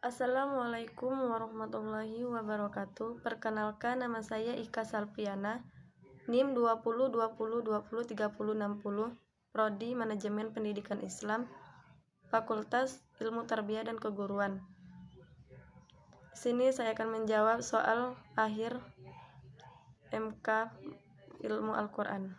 Assalamualaikum warahmatullahi wabarakatuh. Perkenalkan, nama saya Ika Salpiana, NIM 202020203060, Prodi Manajemen Pendidikan Islam, Fakultas Ilmu Tarbiyah dan Keguruan. Di sini saya akan menjawab soal akhir MK Ilmu Al-Quran.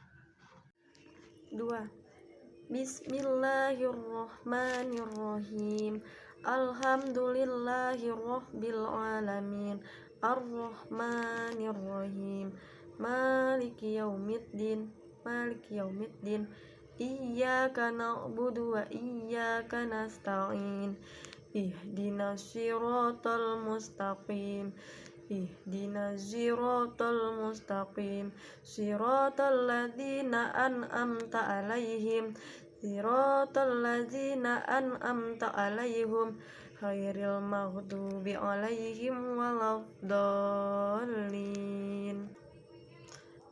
2. Bismillahirrahmanirrahim. Alhamdulillahirabbil alamin. Arrahmanirrahim. Maliki yaumiddin. Iyyaka na'budu wa iyyaka nasta'in. Ihdinas siratal mustaqim. Siratal ladzina an'amta alaihim ghairil maghdubi alaihim waladdallin.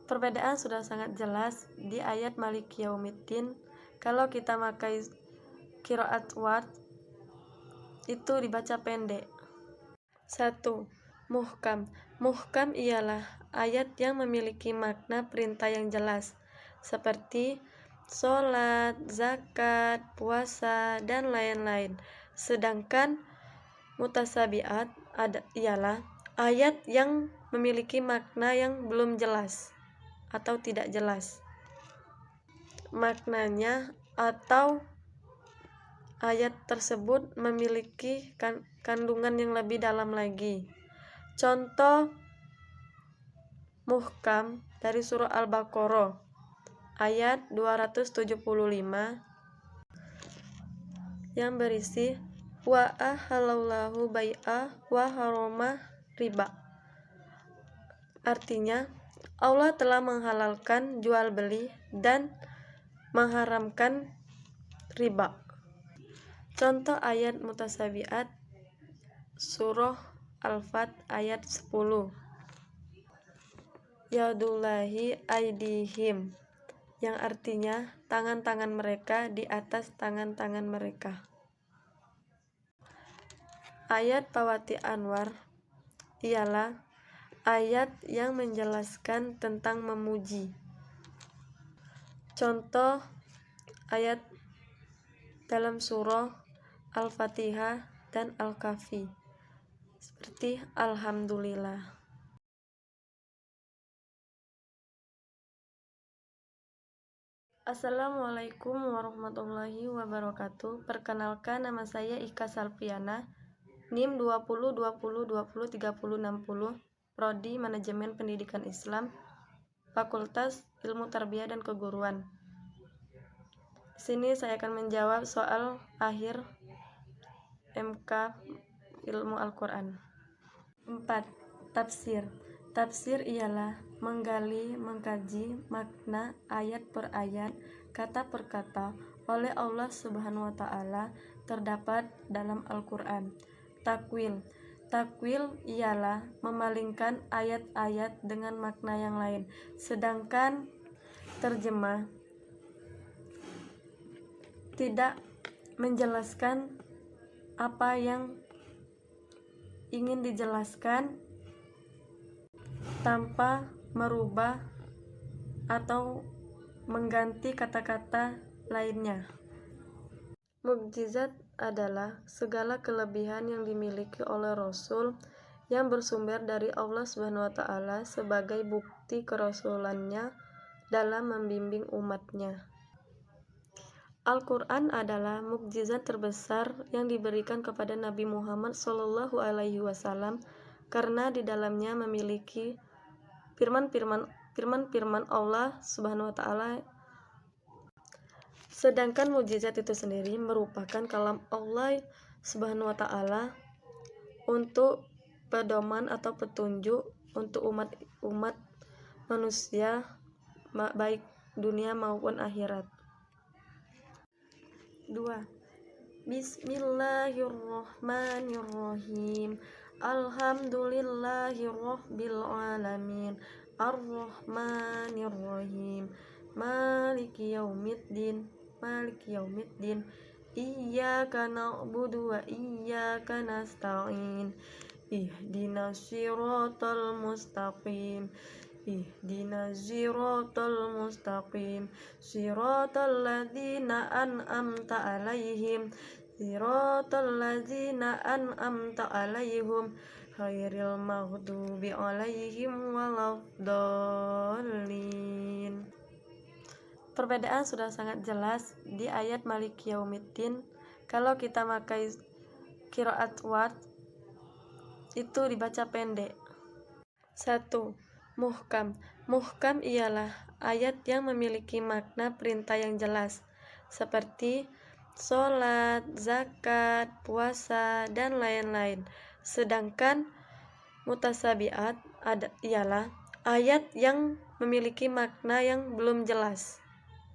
Perbedaan sudah sangat jelas di ayat Maliki Yaumiddin. Kalau kita pakai qiraat ward, itu dibaca pendek. 1. Muhkam. Muhkam ialah ayat yang memiliki makna perintah yang jelas, seperti sholat, zakat, puasa, dan lain-lain. Sedangkan mutasabiat ialah ayat yang memiliki makna yang belum jelas atau tidak jelas maknanya, atau ayat tersebut memiliki kandungan yang lebih dalam lagi. Contoh muhkam dari surah Al-Baqarah ayat 275 yang berisi wa ahallallahu bai'a wa harama riba. Artinya, Allah telah menghalalkan jual beli dan mengharamkan riba. Contoh ayat mutasabiat surah Al-Fat ayat 10. Yadullahi aidihim, yang artinya tangan-tangan mereka di atas tangan-tangan mereka. Ayat Pawati Anwar ialah ayat yang menjelaskan tentang memuji. Contoh ayat dalam surah Al-Fatihah dan Al-Kahfi seperti Alhamdulillah. Assalamualaikum warahmatullahi wabarakatuh. Perkenalkan, nama saya Ika Salpiana, NIM 202020203060, Prodi Manajemen Pendidikan Islam, Fakultas Ilmu Tarbiyah dan Keguruan. Di sini saya akan menjawab soal akhir MK Ilmu Al-Quran. 4. Tafsir. Tafsir ialah menggali, mengkaji makna ayat per ayat, kata per kata oleh Allah Subhanahu wa Ta'ala terdapat dalam Al-Quran. Takwil. Takwil ialah memalingkan ayat-ayat dengan makna yang lain, sedangkan terjemah tidak menjelaskan apa yang ingin dijelaskan tanpa merubah atau mengganti kata-kata lainnya. Mukjizat adalah segala kelebihan yang dimiliki oleh Rasul yang bersumber dari Allah Subhanahu wa Ta'ala sebagai bukti kerasulannya dalam membimbing umatnya. Al-Quran adalah mukjizat terbesar yang diberikan kepada Nabi Muhammad SAW karena di dalamnya memiliki firman-firman Allah Subhanahu wa Ta'ala. Sedangkan mukjizat itu sendiri merupakan kalam Allah Subhanahu wa Ta'ala untuk pedoman atau petunjuk untuk umat manusia baik dunia maupun akhirat. 2. Bismillahirrahmanirrahim. Alhamdulillahirabbil alamin. Arrahmanirrahim. Maliki yaumiddin. Iyyaka na'budu wa iyyaka nasta'in. Ihdinas siratal mustaqim. Ihdinas siratal mustaqim. Siratal ladzina an'amta 'alaihim. Siratal ladzina an'amta 'alaihim. Ghairil maghdubi 'alaihim waladdallin. Perbedaan sudah sangat jelas di ayat Maliki Yaumiddin. Kalau kita pakai qiraat warsh, itu dibaca pendek. 1. Muhkam. Muhkam ialah ayat yang memiliki makna perintah yang jelas, seperti sholat, zakat, puasa, dan lain-lain. Sedangkan mutasabiat ialah ayat yang memiliki makna yang belum jelas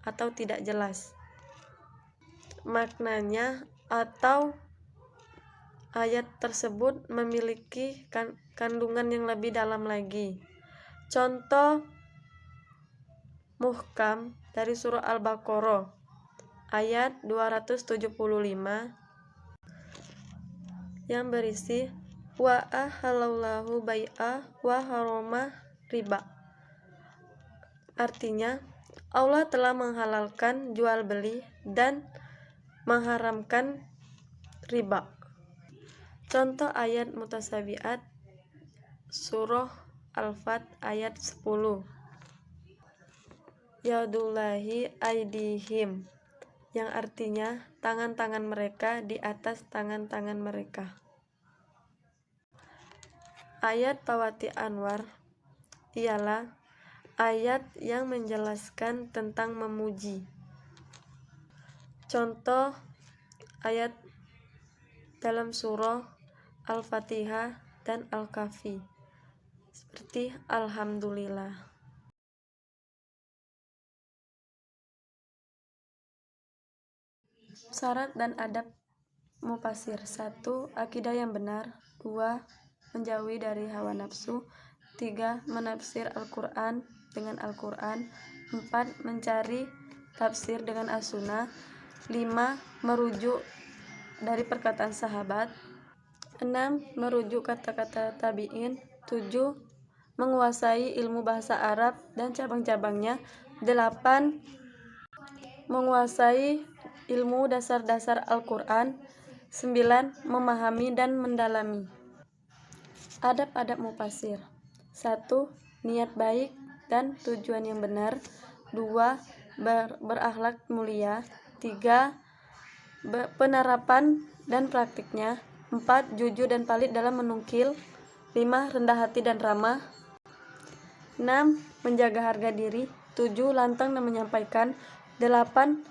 atau tidak jelas maknanya, atau ayat tersebut memiliki kandungan yang lebih dalam lagi. Contoh muhkam dari surah Al-Baqarah ayat 275 yang berisi wa ahallallahu bai'a wa harama riba. Artinya, Allah telah menghalalkan jual beli dan mengharamkan riba. Contoh ayat mutasabiat surah Al-Fat ayat 10. Yadullahi aidihim, yang artinya tangan-tangan mereka di atas tangan-tangan mereka. Ayat Pawati Anwar ialah ayat yang menjelaskan tentang memuji. Contoh ayat dalam surah Al-Fatihah dan Al-Kahfi seperti Alhamdulillah. Syarat dan adab mufasir. 1. Akidah yang benar. 2. Menjauhi dari hawa nafsu. 3. Menafsir Al-Quran dengan Al-Quran. 4. Mencari tafsir dengan As-Sunnah. 5. Merujuk dari perkataan sahabat. 6. Merujuk kata-kata tabi'in. 7. Menguasai ilmu bahasa Arab dan cabang-cabangnya. 8. Menguasai ilmu dasar-dasar Al-Quran. 9. Memahami dan mendalami. Adab-adab mufasir. 1. Niat baik dan tujuan yang benar. 2. Berakhlak mulia. 3. Penerapan dan praktiknya. 4. Jujur dan pelit dalam menukil. 5. Rendah hati dan ramah. 6. Menjaga harga diri. 7. Lantang dan menyampaikan. 8.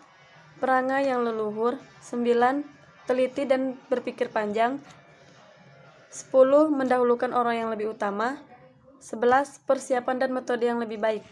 Perangai yang leluhur. 9. Teliti dan berpikir panjang. 10. Mendahulukan orang yang lebih utama. 11. Persiapan dan metode yang lebih baik.